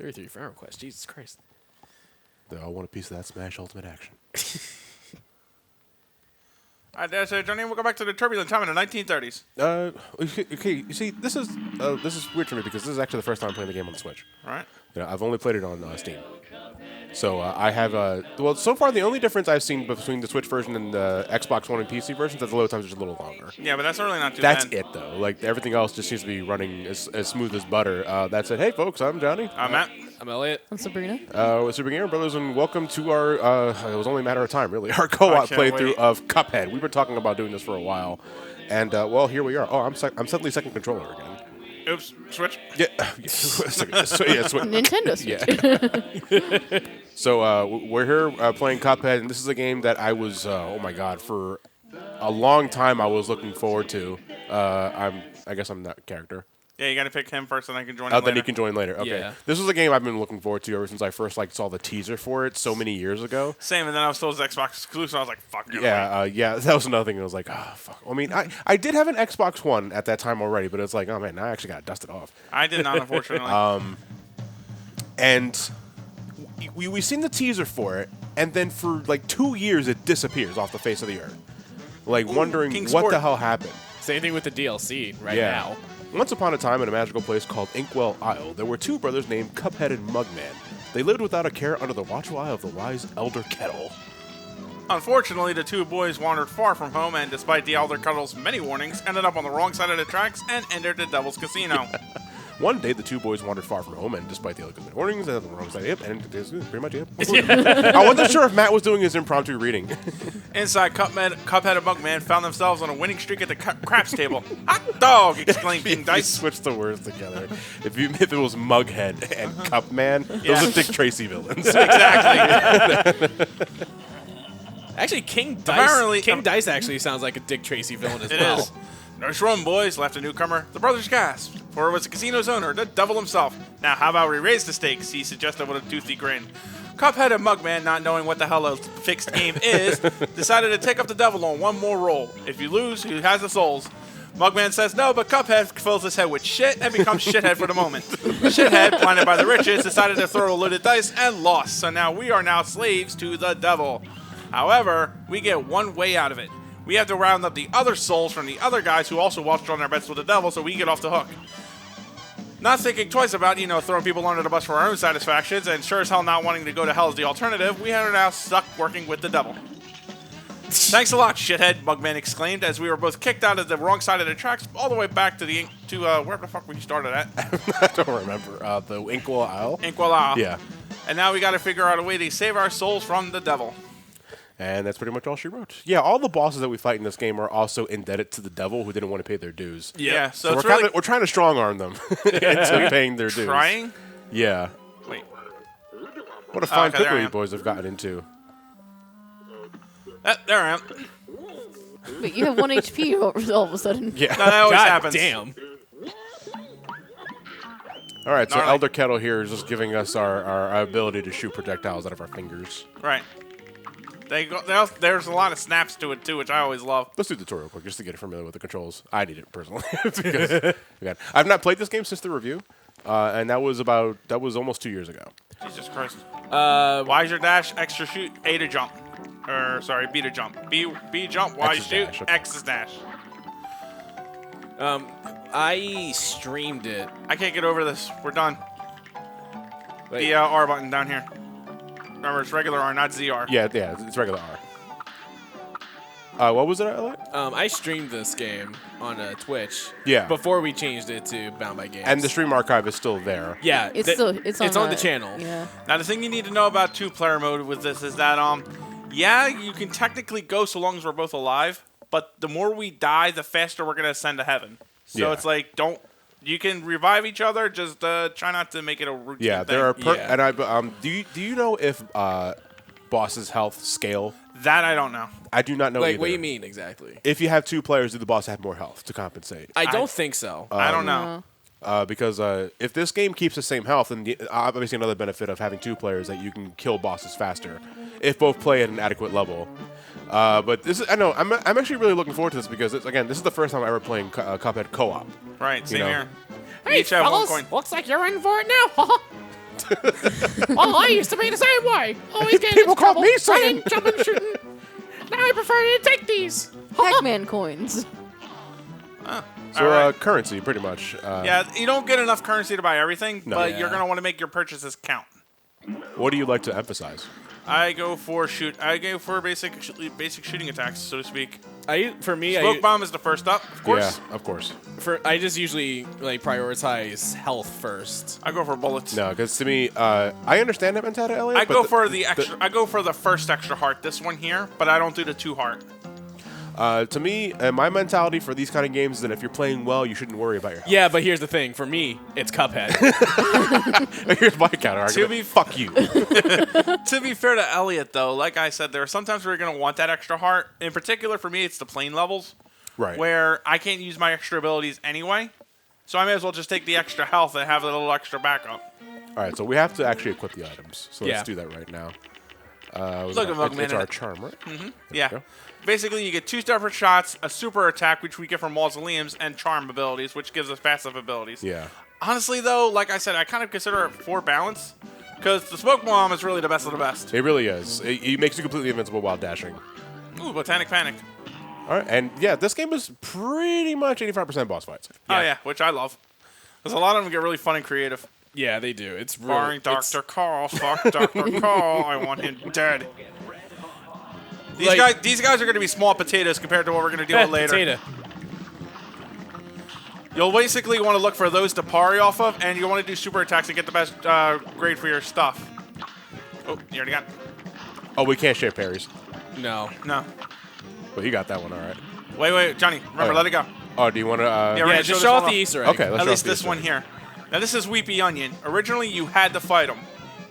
33 friend requests. Jesus Christ. They all want a piece of that Smash Ultimate Action. All right, so Johnny, we'll go back to the turbulent time in the 1930s. Okay. You see, this is weird for me because this is actually the first time I'm playing the game on the Switch. All right. You know, I've only played it on Steam. So I have well, so far the only difference I've seen between the Switch version and the Xbox One and PC versions is the load times are just a little longer. Yeah, but that's really not too bad. That's it though. Like everything else just seems to be running as smooth as butter. That's it. Hey folks, I'm Johnny. I'm Matt. I'm Elliot. I'm Sabrina. We're Super Gamer Brothers, and welcome to our. It was only a matter of time, really. Our co-op can't playthrough wait. of Cuphead. We've been talking about doing this for a while, and well, here we are. Oh, I'm suddenly second controller again. Oops, Switch. Yeah, Switch. Nintendo Switch. Yeah. So we're here playing Cuphead, and this is a game that I was, oh my god, for a long time I was looking forward to. I guess I'm that character. Yeah, you got to pick him first, and I can join him Then later. he can join later. Okay. Yeah. This was a game I've been looking forward to ever since I first saw the teaser for it so many years ago. Same, and then I was told it was Xbox exclusive. I was like, fuck. Yeah, that was another thing. I was like, oh, fuck. I mean, I did have an Xbox One at that time already, but it's like, oh, man, now I actually got to dust it off. I did not, unfortunately. And we've seen the teaser for it, and then for like 2 years it disappears off the face of the earth. Like, wondering King what Sport. the hell happened. Same thing with the DLC right Yeah. now. Once upon a time in a magical place called Inkwell Isle, there were two brothers named Cuphead and Mugman. They lived without a care under the watchful eye of the wise Elder Kettle. Unfortunately, the two boys wandered far from home, and despite the Elder Cuddle's many warnings, ended up on the wrong side of the tracks and entered the Devil's Casino. One day, the two boys wandered far from home, and despite the elegant warnings, they had the wrong side. Yep, and that's pretty much it. I wasn't sure if Matt was doing his impromptu reading. Inside, Cuphead and Mugman found themselves on a winning streak at the craps table. Hot dog! Exclaimed King You Dice. switched the words together. If it was Mughead and Cupman, Yeah. those are Dick Tracy villains. Exactly. Actually, Apparently- King Dice actually sounds like a Dick Tracy villain as It well. is. Nice run, boys, laughed the newcomer. The brothers gasped, for it was the casino's owner, the devil himself. Now, how about we raise the stakes, he suggested with a toothy grin. Cuphead and Mugman, not knowing what the hell a fixed game is, decided to take up the devil on one more roll. If you lose, who has the souls? Mugman says no, but Cuphead fills his head with shit and becomes shithead for the moment. Shithead, blinded by the riches, decided to throw a loaded dice and lost. So now we are now slaves to the devil. However, we get one way out of it. We have to round up the other souls from the other guys who also watched on their bets with the devil, so we get off the hook. Not thinking twice about, throwing people under the bus for our own satisfactions, and sure as hell not wanting to go to hell as the alternative, we are now stuck working with the devil. Thanks a lot, shithead, Mugman exclaimed, as we were both kicked out of the wrong side of the tracks, all the way back to where the fuck we started at? I don't remember. The Inkwell Isle? Inkwell Isle. Yeah. And now we got to figure out a way to save our souls from the devil. And that's pretty much all she wrote. Yeah, all the bosses that we fight in this game are also indebted to the devil who didn't want to pay their dues. Yeah, so So it's we're trying to strong arm them into paying their dues. trying? Yeah. Wait. What a fine okay, there I pickle you am. boys have gotten into. There I am. But you have 1 HP all of a sudden. Yeah. No, that always God happens. damn. All right, so Gnarly. Elder Kettle here is just giving us our ability to shoot projectiles out of our fingers. Right. There's a lot of snaps to it, too, which I always love. Let's do the tutorial quick just to get familiar with the controls. I need it personally because again, I've not played this game since the review, and that was almost 2 years ago. Jesus Christ. Y is your dash, X your shoot, A to jump. Or, sorry, B to jump. B jump, Y X is shoot, dash, okay. X is dash. I streamed it. I can't get over this. We're done. Wait. The R button down here. Remember, it's regular R, not ZR. Yeah, it's regular R. What was it, Elliot? I streamed this game on Twitch. Yeah. Before we changed it to Bound by Games. And the stream archive is still there. Yeah. It's on the channel. Yeah. Now, the thing you need to know about two-player mode with this is that, yeah, you can technically go so long as we're both alive, but the more we die, the faster we're going to ascend to heaven. So Yeah. it's like, you can revive each other, just try not to make it a routine Yeah, thing. there are. Yeah. And do you know if bosses' health scale? That I don't know. I do not know. Like, either. what do you mean exactly? If you have two players, do the boss have more health to compensate? I don't think so. I don't know. Because if this game keeps the same health, then obviously another benefit of having two players that you can kill bosses faster if both play at an adequate level. But this is, I know I'm actually really looking forward to this because this is the first time I'm ever playing Cuphead co-op. Right, same know. here. We each have one coin. looks like you're in for it now. Oh, I used to be the same way. Always getting People into call trouble, me son. running, jumping, shooting. Now I prefer to take these. Pac-Man coins. So Alright. currency, pretty much. Yeah, you don't get enough currency to buy everything, but Yeah. you're going to want to make your purchases count. What do you like to emphasize? I go for basic shooting attacks, so to speak. For me, Smoke bomb is the first up, of course. Yeah, of course. I just usually like prioritize health first. I go for bullets. No, because to me, I understand that mentality, Elliot. I but go for the extra. I go for the first extra heart. This one here, but I don't do the 2 heart. To me, my mentality for these kind of games is that if you're playing well, you shouldn't worry about your health. Yeah, but here's the thing. For me, it's Cuphead. Here's my counter argument. Fuck you. To be fair to Elliot, though, like I said, there are sometimes where you're going to want that extra heart. In particular, for me, it's the plane levels, Right. where I can't use my extra abilities anyway. So I may as well just take the extra health and have a little extra backup. All right, so we have to actually equip the items. So Yeah. let's do that right now. Look at Mugman It's in our it. charm, right? There Yeah. we go. Basically, you get 2 separate shots, a super attack, which we get from mausoleums, and charm abilities, which gives us passive abilities. Yeah. Honestly, though, like I said, I kind of consider it for balance, because the smoke bomb is really the best of the best. It really is. It makes you completely invincible while dashing. Ooh, Botanic Panic. All right, and yeah, this game is pretty much 85% boss fights. Oh, yeah, which I love. Because a lot of them get really fun and creative. Yeah, they do. It's really, Barring Dr. Call, fuck Dr. Call, I want him dead. These guys are going to be small potatoes compared to what we're going to deal with later. Potato. You'll basically want to look for those to parry off of, and you want to do super attacks to get the best grade for your stuff. Oh, you already got it? Oh, we can't share parries. No. No. But you got that one, all right. Wait, Johnny, remember, Oh, let it go. Oh, do you want to... Yeah, we're Yeah, gonna just show show this off one the off. Easter egg. Okay, let's At show least off this the one Easter here. Now, this is Weepy Onion. Originally, you had to fight him.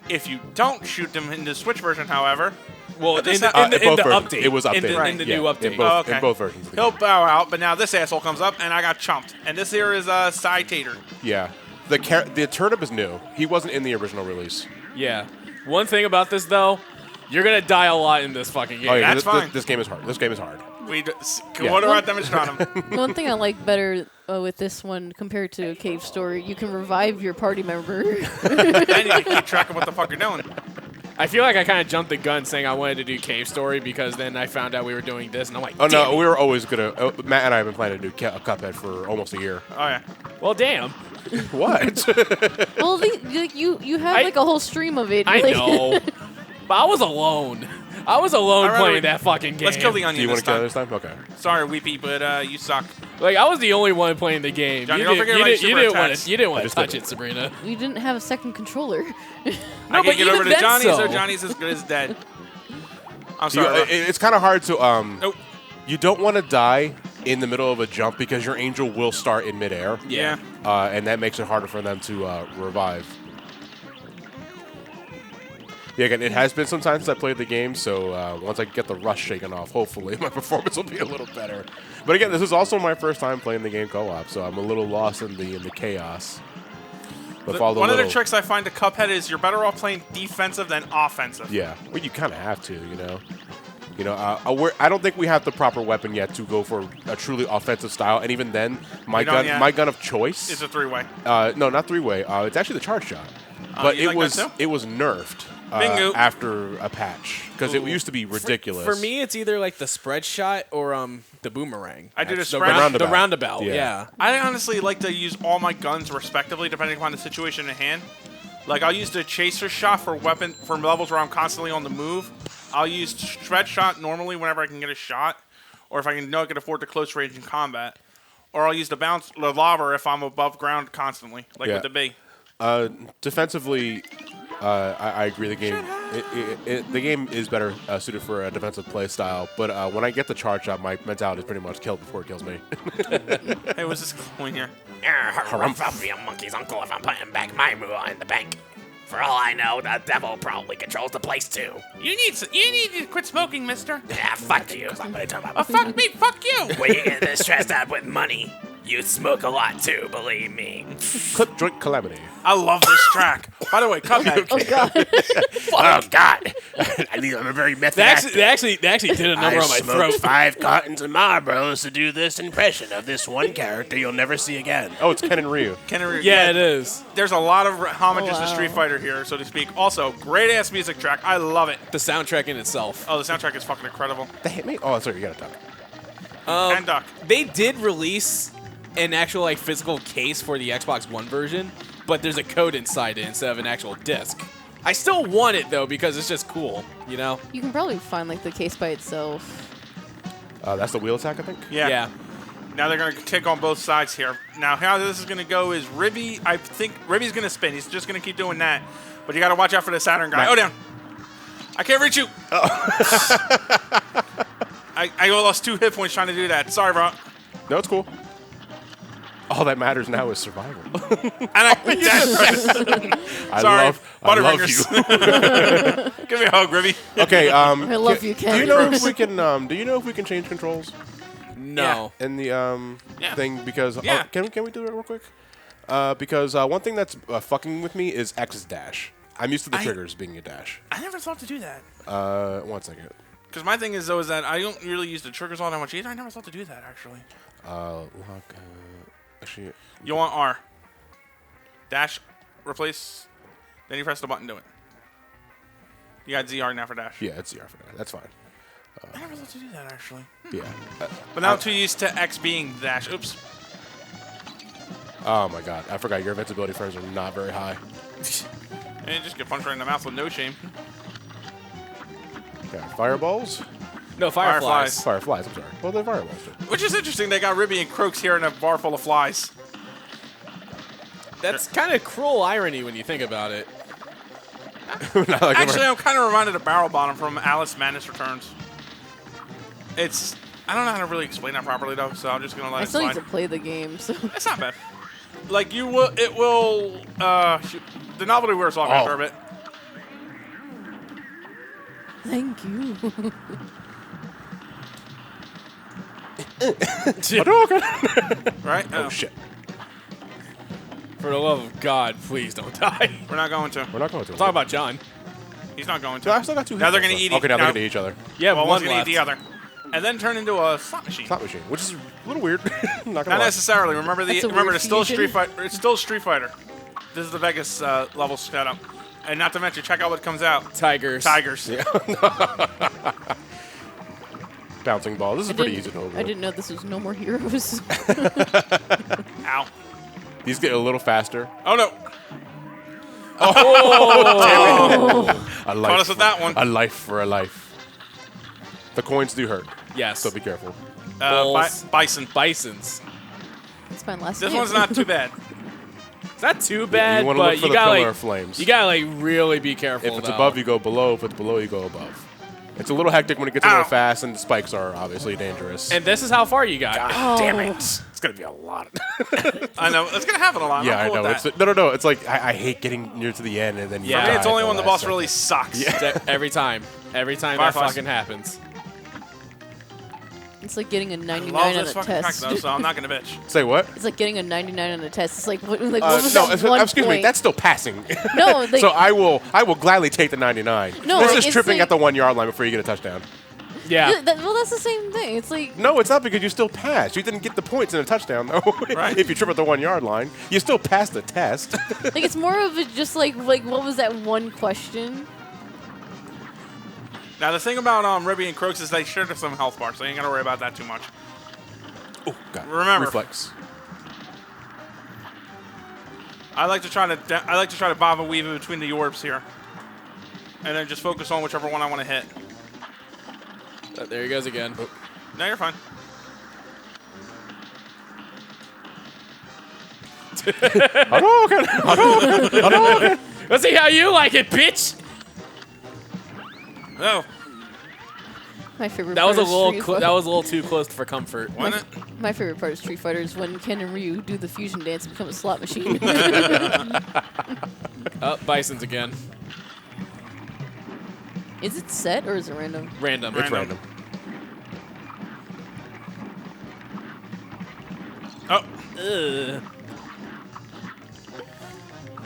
If you don't shoot them in the Switch version, however, Well, But in this the, ha- in the, in in the both versions. update. It was In the, updated. in the Yeah, new update. In both versions of the he'll game. bow out, but now this asshole comes up, and I got chumped. And this here is Cy Tater. Yeah. The turnip is new. He wasn't in the original release. Yeah. One thing about this, though, you're going to die a lot in this fucking game. Oh, yeah, That's this, fine. This game is hard. This game is hard. What about damage on him? One thing I like better with this one compared to Cave Story, you can revive your party member. And you can keep track of what the fuck you're doing. I feel like I kind of jumped the gun saying I wanted to do Cave Story because then I found out we were doing this, and I'm like, Oh, damn no, it. we were always going to... Matt and I have been planning to do Cuphead for almost a year. Oh, yeah. Well, damn. What? Well, you have I- like a whole stream of it. I like- know. But I was alone. I was alone I'd rather playing we- that fucking game. Let's kill the Do onion you want this to kill it time. this time? Okay. Sorry, Weepy, but you suck. Like, I was the only one playing the game. Johnny, don't forget about your super attacks. You didn't want to just touch did it, Sabrina. You didn't have a second controller. I but can't get even over to then Johnny's, so. or Johnny's as good as dead. I'm You- sorry. it's kind of hard to... Nope. You don't want to die in the middle of a jump because your angel will start in midair. Yeah. And that makes it harder for them to revive. Yeah, again, it has been some time since I played the game, so once I get the rush shaken off, hopefully my performance will be a little better. But again, this is also my first time playing the game co-op, so I'm a little lost in the chaos. But One of the tricks I find to Cuphead is you're better off playing defensive than offensive. Yeah, well, you kind of have to, you know. I don't think we have the proper weapon yet to go for a truly offensive style, and even then, my We don't gun, yet. my gun of choice. It's a 3-way. No, not three-way. It's actually the charge shot, but you it like was that too? it was nerfed Bingo. after a patch because it Ooh. used to be ridiculous. For me, it's either like the spread shot or the boomerang. I do the The, spread. roundabout. the roundabout, Yeah. yeah. I honestly like to use all my guns respectively, depending upon the situation in hand. Like, I'll use the chaser shot for levels where I'm constantly on the move. I'll use spread shot normally whenever I can get a shot, or if I can afford to close range in combat. Or I'll use the lava if I'm above ground constantly, like Yeah. with the B. Defensively, I agree. The game the game is better suited for a defensive play style. But when I get the charge shot, my mentality is pretty much killed before it kills me. Hey, what's this going here? I'll be a monkey's uncle if I'm putting back my moolah in the bank. For all I know, the devil probably controls the place too. You need to quit smoking, mister. Yeah, fuck you. I'm gonna talk Oh, about. fuck me, fuck you. When you get this stressed out with money, You smoke a lot too, believe me. Clip Joint Calamity. I love this track. By the way, Cuphead. Oh god. Oh, God. I'm a very method actor. They actually did a number I on my smoked throat. 5 cartons of Marlboros to do this impression of this one character you'll never see again. Oh, it's Ken and Ryu. Yeah, it is. There's a lot of homages Oh, to wow. Street Fighter here, so to speak. Also, great ass music track. I love it. The soundtrack in itself. Oh, the soundtrack is fucking incredible. They hit me? Oh, sorry, you gotta talk. And Duck. They did release an actual like physical case for the Xbox One version, but there's a code inside it instead of an actual disc. I still want it though because it's just cool, you know? You can probably find like the case by itself. That's the wheel attack, I think? Yeah. Now they're going to take on both sides here. Now, how this is going to go is Ribby, I think Ribby's going to spin. He's just going to keep doing that. But you got to watch out for the Saturn guy. Right. Oh, down. I can't reach you. I lost 2 hit points trying to do that. Sorry, bro. No, it's cool. All that matters now is survival. And I I Sorry, love you. Give me a hug, Ribby. Okay, I love you, do Ken. you know if we can do you know if we can change controls No. in the Yeah. thing because Yeah. can we do it real quick? Because one thing that's fucking with me is X dash. I'm used to the triggers being a dash. I never thought to do that. 1 second. Because my thing is, though, is that I don't really use the triggers all that much either. I never thought to do that, actually. Lock, actually, You want R. Dash, replace, then you press the button to it. You got ZR now for dash. yeah, it's ZR for that. That's fine. I never thought to do that, actually. Yeah. But now I'm too used to X being dash. Oops. Oh my god, I forgot your invincibility frames are not very high. And just get punched right in the mouth with no shame. Okay, fireballs, No, Fireflies. fireflies. I'm sorry. Well, they're fireballs. Too. Which is interesting. They got Ribby and Croaks here in a bar full of flies. That's kind of cruel irony when you think about it. Not like Actually, I'm kind of reminded of Barrel Bottom from Alice Madness Returns. It's... I don't know how to really explain that properly, though, so I'm just going to let I it still need slide. to play the game, so It's not bad. Like, you will... It will... shoot, the novelty wears off after a bit. thank you. Right? Oh shit. For the love of God, please don't die. We're not going to. We're not going to. Talk about John. He's not going No, I to. still got 2 Now they're hit gonna points eat left. Okay, each- now they're now- gonna eat each other. Yeah, Well, one one's going to left. eat the other. And then turn into a slot machine. Slot machine, which is a little weird. not gonna Not lie. necessarily. Remember, That's a remember, weird it's still fusion. Street Fighter. It's still Street Fighter. This is the Vegas level setup, and not to mention, check out what comes out. Tigers. Tigers. Bouncing ball. This is pretty easy to hold. I didn't know this was No More Heroes. Ow. These get a little faster. Oh no. A life Caught us with that one. A life for a life. The coins do hurt, Yes. so be careful. Bulls. Bison. Bisons. That's my last This name. one's not too bad. It's not too bad, you want to but look for you the gotta pillar like of flames. you gotta like really be careful. If it's though. above, you go below. If it's below, you go above. It's a little hectic when it gets a Ow. little fast, and the spikes are obviously dangerous. And this is how far you got. Damn it. it's gonna be a lot. I know. It's going to happen a lot. Yeah, I'm I cool know. with that. No. It's like I hate getting near to the end, and then you Yeah. For me, die it's only at when the last boss really second. sucks. Every time. Every time Fireflies. that fucking happens. It's like getting a I 99 love on this a fucking track, test. though, so I'm not going to bitch. Say what? It's like getting a 99 on a test. It's like what was that No, one excuse me. point? That's still passing. No, like, So I will gladly take the 99. No, this like, is it's tripping like- at the 1 yard line before you get a touchdown. Yeah. well, that's the same thing. It's like No, it's not because you still passed. You didn't get the points in a touchdown though. Right. If you trip at the 1 yard line, you still passed the test. like it's more of a just like what was that one question? Now, the thing about Ribby and Croaks is they share some health bars, so you ain't got to worry about that too much. Oh, God. Remember. Reflex. I like to try to bob and weave in between the orbs here, and then just focus on whichever one I want to hit. There he goes again. No, you're fine. Let's see how you like it, bitch. Oh, My favorite. That was part a of little. Street That was a little too close for comfort. wasn't it? My favorite part of Street Fighter is when Ken and Ryu do the fusion dance and become a slot machine. Bisons again. Is it set or is it random? Random. It's random. Oh, Ugh.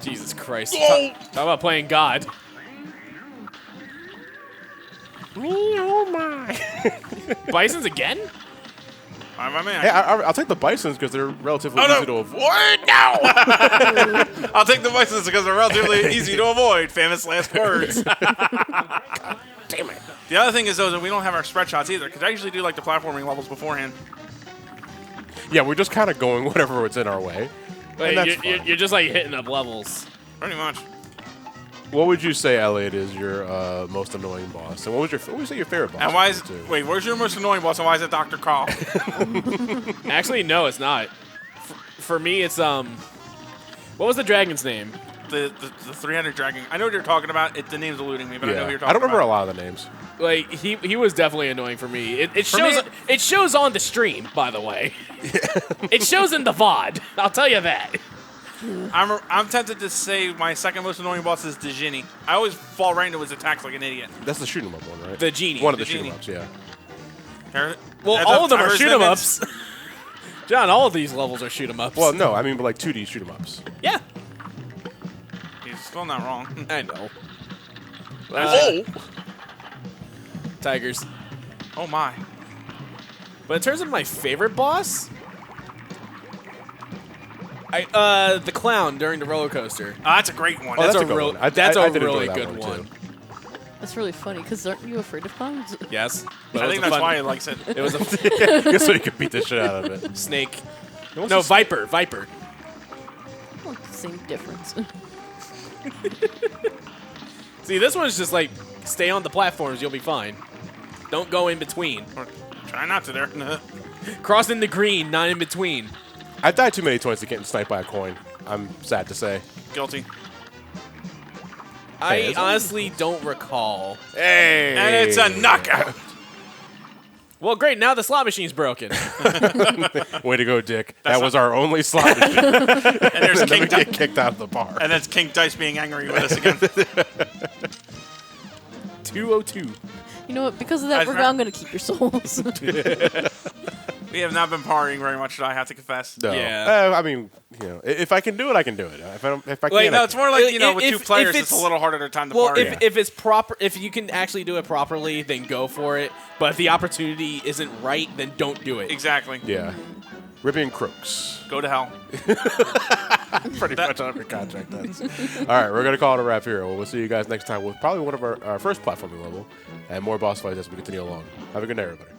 Jesus Christ. Talk about playing God. Me, oh my. Bisons again? All right, my man. Hey, I'll take the Bisons because they're relatively easy to avoid. What? No! I'll take the Bisons because they're relatively easy to avoid. Famous last words. Damn it. The other thing is, though, that we don't have our spread shots either, because I usually do like the platforming levels beforehand. Yeah, we're just kind of going whatever it's in our way. Wait, And that's fine. you're just like hitting up levels. Pretty much. What would you say, Elliot, is your most annoying boss? And what would you say your favorite boss? And why is too? wait? Where's your most annoying boss, and why is it Dr. Call? Actually, no, it's not. For me, it's what was the dragon's name? the 300 dragon. I know what you're talking about. The name's eluding me, but I know who you're talking about. I don't remember a lot of the names. Like he was definitely annoying for me. It For shows me- it shows on the stream, by the way. It shows in the VOD. I'll tell you that. I'm tempted to say my second most annoying boss is Djinni. I always fall right into his attacks like an idiot. That's the shoot 'em up one, right? The genie. One of the The shoot 'em genie. ups, yeah. Well, That's all a- of them I are heard shoot 'em that ups. John, all of these levels are shoot 'em ups. Well, no, I mean, but like 2D shoot 'em ups. yeah, He's still not wrong. I know. Oh! Tigers. Oh my. But in terms of my favorite boss, the clown during the roller coaster. That's a great one. Oh, That's that's a a good real. one. I That's did a enjoy really that good one, one. too. That's really funny, because aren't you afraid of clowns? Yes. But I it was think a that's fun- why he likes it. it was a Just so you could beat the shit out of it. snake. What's No, this- viper. Viper. Well, same difference. See, this one's just like stay on the platforms, you'll be fine. Don't go in between. Or try not to there. Cross in the green, not in between. I've died too many times to get sniped by a coin. I'm sad to say. Guilty. I is it? honestly don't recall. Hey! And it's a knockout. Well, great. Now the slot machine's broken. Way to go, Dick. That was our only slot machine. And there's And then King we Dice. get kicked out of the bar. And that's King Dice being angry with us again. 202. You know what? Because of that, I'm going to keep your souls. We have not been partying very much, I have to confess. No. Yeah. I mean, you know, if I can do it, I can do it. If I can't, Like, I No, it's more like, you know, with If- two if players, it's- it's a little harder to time the Well, party. if it's proper, if you can actually do it properly, then go for it. But if the opportunity isn't right, then don't do it. Exactly. Yeah. Ripping crooks. Go to hell. Pretty much on every contract does. All right, we're going to call it a wrap here. We'll see you guys next time with probably one of our first platforming level and more boss fights as we continue along. Have a good night, everybody.